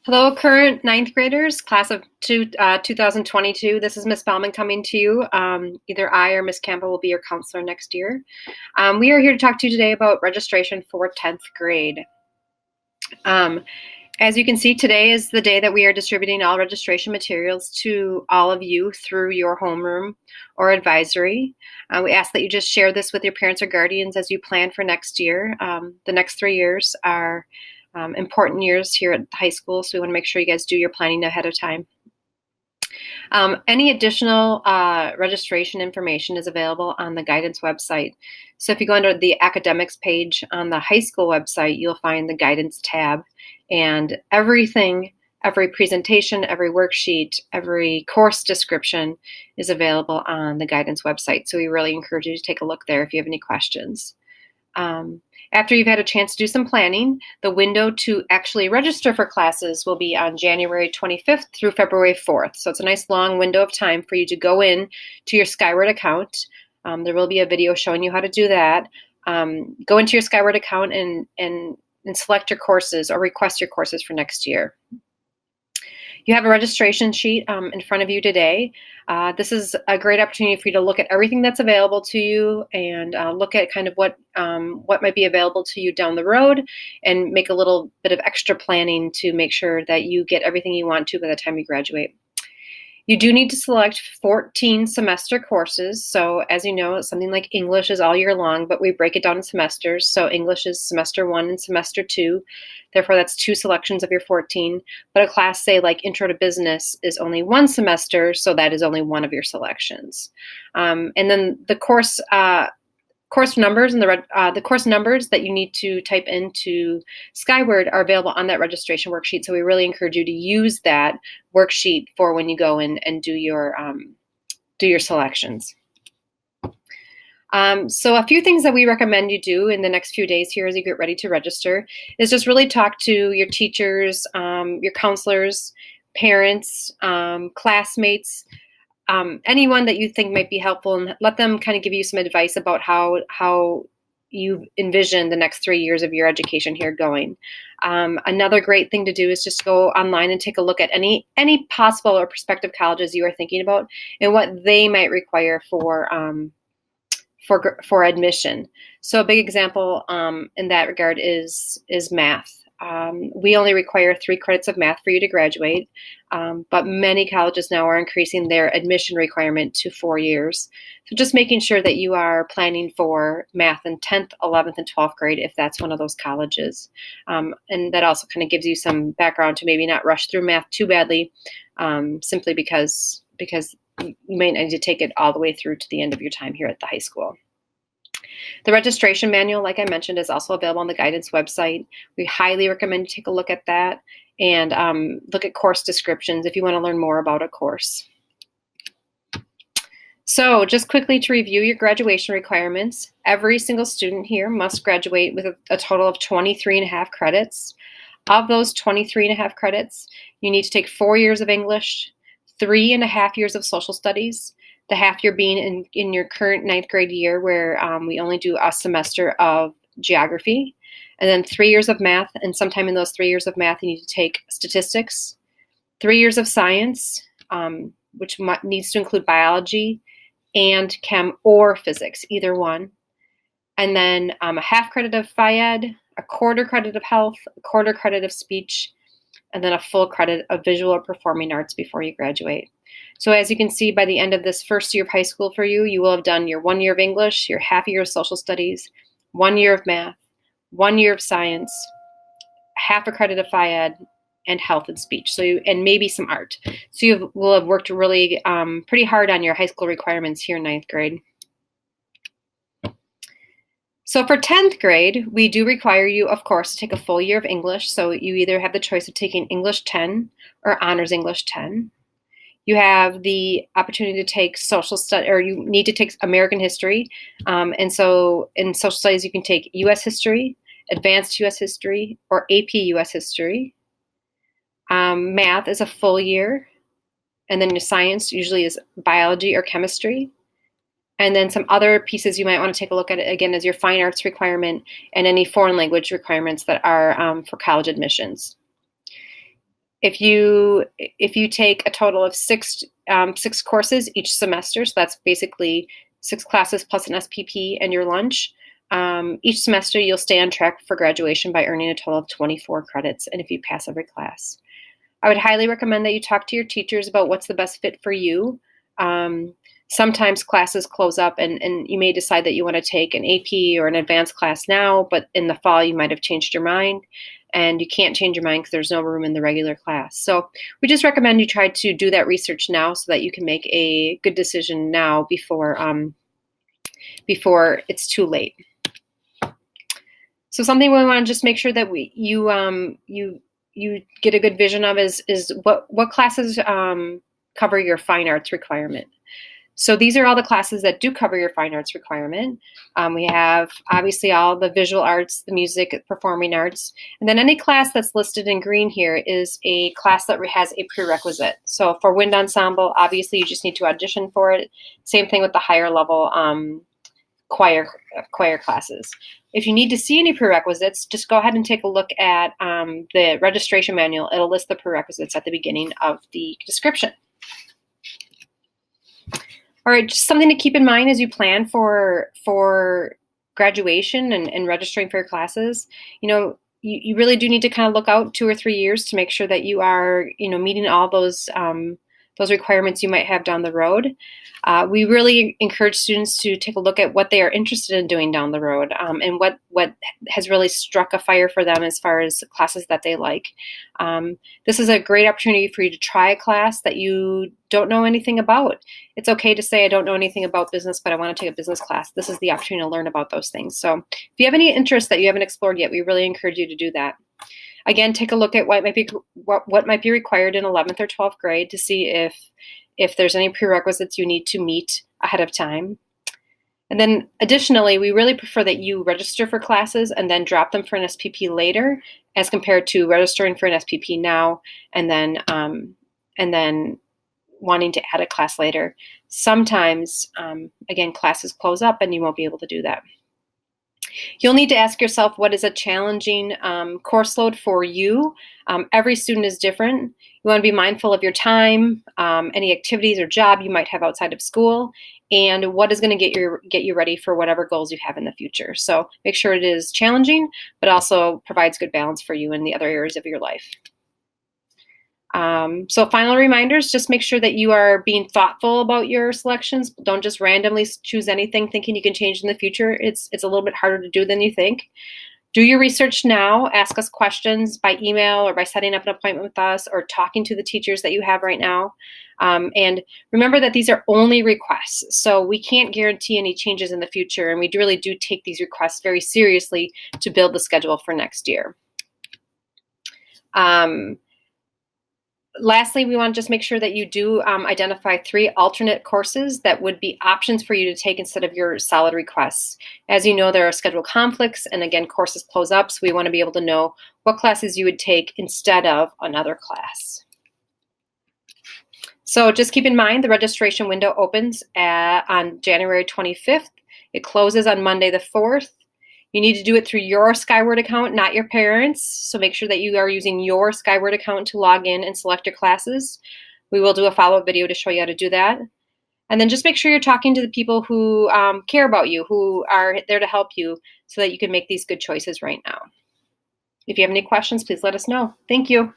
Hello, current ninth graders, class of 2022. This is Miss Bauman coming to you. Either I or Miss Campbell will be your counselor next year. We are here to talk to you today about registration for 10th grade. As you can see, today is the day that we are distributing all registration materials to all of you through your homeroom or advisory. We ask that you just share this with your parents or guardians as you plan for next year. The next 3 years are important years here at the high school, so we want to make sure you guys do your planning ahead of time. Any additional registration information is available on the guidance website. So if you go under the academics page on the high school website, you'll find the guidance tab, and everything, every presentation, every worksheet, every course description is available on the guidance website. So we really encourage you to take a look there if you have any questions. After you've had a chance to do some planning, the window to actually register for classes will be on January 25th through February 4th. So it's a nice long window of time for you to go in to your Skyward account. There will be a video showing you how to do that. Go into your Skyward account and select your courses or request your courses for next year. You have a registration sheet in front of you today. This is a great opportunity for you to look at everything that's available to you and look at kind of what might be available to you down the road and make a little bit of extra planning to make sure that you get everything you want to by the time you graduate. You do need to select 14 semester courses. So as you know, something like English is all year long, but we break it down in semesters. So English is semester 1 and semester 2. Therefore, that's 2 selections of your 14. But a class, say, like Intro to Business is only 1 semester, so that is only 1 of your selections. And then the course numbers and the course numbers that you need to type into Skyward are available on that registration worksheet. So we really encourage you to use that worksheet for when you go in and do your selections. So a few things that we recommend you do in the next few days here as you get ready to register is just really talk to your teachers, your counselors, parents, classmates, anyone that you think might be helpful, and let them kind of give you some advice about how you envision the next 3 years of your education here going. Another great thing to do is just go online and take a look at any possible or prospective colleges you are thinking about and what they might require for admission. So a big example in that regard is math. We only require 3 credits of math for you to graduate, but many colleges now are increasing their admission requirement to 4 years. So just making sure that you are planning for math in 10th, 11th, and 12th grade if that's one of those colleges. And that also kind of gives you some background to maybe not rush through math too badly, simply because you may need to take it all the way through to the end of your time here at the high school. The registration manual, like I mentioned, is also available on the guidance website. We highly recommend you take a look at that and look at course descriptions if you want to learn more about a course. So just quickly to review your graduation requirements, every single student here must graduate with a total of 23.5 credits. Of those 23.5 credits, you need to take 4 years of English, 3.5 years of social studies, the half year being in your current 9th grade year where we only do a semester of geography, and then 3 years of math, and sometime in those 3 years of math you need to take statistics, 3 years of science, which needs to include biology and chem or physics, either one, and then a half credit of Phy-Ed, a quarter credit of health, a quarter credit of speech, and then a full credit of visual or performing arts before you graduate. So as you can see, by the end of this first year of high school for you, you will have done your 1 year of English, your half year of social studies, 1 year of math, 1 year of science, half a credit of Phy-Ed, and health and speech, and maybe some art. So you will have worked really pretty hard on your high school requirements here in 9th grade. So for 10th grade, we do require you, of course, to take a full year of English. So you either have the choice of taking English 10 or Honors English 10. You have the opportunity to take social studies, or you need to take American history. And so in social studies, you can take U.S. history, advanced U.S. history, or AP U.S. history. Math is a full year. And then your science usually is biology or chemistry. And then some other pieces you might want to take a look at, again, is your fine arts requirement and any foreign language requirements that are for college admissions. If you take a total of six courses each semester, so that's basically 6 classes plus an SPP and your lunch, each semester you'll stay on track for graduation by earning a total of 24 credits, and if you pass every class. I would highly recommend that you talk to your teachers about what's the best fit for you. Sometimes classes close up and you may decide that you want to take an AP or an advanced class now, but in the fall you might have changed your mind, and you can't change your mind because there's no room in the regular class. So we just recommend you try to do that research now so that you can make a good decision now before it's too late. So something we want to just make sure that you get a good vision of is what classes cover your fine arts requirement. So these are all the classes that do cover your fine arts requirement. We have obviously all the visual arts, the music, performing arts, and then any class that's listed in green here is a class that has a prerequisite. So for wind ensemble, obviously you just need to audition for it. Same thing with the higher level choir classes. If you need to see any prerequisites, just go ahead and take a look at the registration manual. It'll list the prerequisites at the beginning of the description. All right, just something to keep in mind as you plan for graduation and registering for your classes. You really do need to kind of look out 2 or 3 years to make sure that you are meeting all those requirements you might have down the road. We really encourage students to take a look at what they are interested in doing down the road, and what has really struck a fire for them as far as classes that they like. This is a great opportunity for you to try a class that you don't know anything about. It's okay to say, I don't know anything about business, but I want to take a business class. This is the opportunity to learn about those things. So if you have any interest that you haven't explored yet, we really encourage you to do that. Again, take a look at what might be required in 11th or 12th grade to see if there's any prerequisites you need to meet ahead of time. And then additionally, we really prefer that you register for classes and then drop them for an SPP later, as compared to registering for an SPP now and then wanting to add a class later. Sometimes, again, classes close up and you won't be able to do that. You'll need to ask yourself, what is a challenging course load for you? Every student is different. You want to be mindful of your time, any activities or job you might have outside of school, and what is going to get you ready for whatever goals you have in the future. So make sure it is challenging, but also provides good balance for you in the other areas of your life. So final reminders, just make sure that you are being thoughtful about your selections. Don't just randomly choose anything thinking you can change in the future. It's a little bit harder to do than you think. Do your research now. Ask us questions by email or by setting up an appointment with us or talking to the teachers that you have right now. And remember that these are only requests, so we can't guarantee any changes in the future, and we really do take these requests very seriously to build the schedule for next year. Lastly, we want to just make sure that you do identify 3 alternate courses that would be options for you to take instead of your solid requests. As you know, there are schedule conflicts, and again, courses close up, so we want to be able to know what classes you would take instead of another class. So just keep in mind, the registration window opens on January 25th. It closes on Monday the 4th. You need to do it through your Skyward account, not your parents'. So make sure that you are using your Skyward account to log in and select your classes. We will do a follow-up video to show you how to do that. And then just make sure you're talking to the people who care about you, who are there to help you so that you can make these good choices right now. If you have any questions, please let us know. Thank you.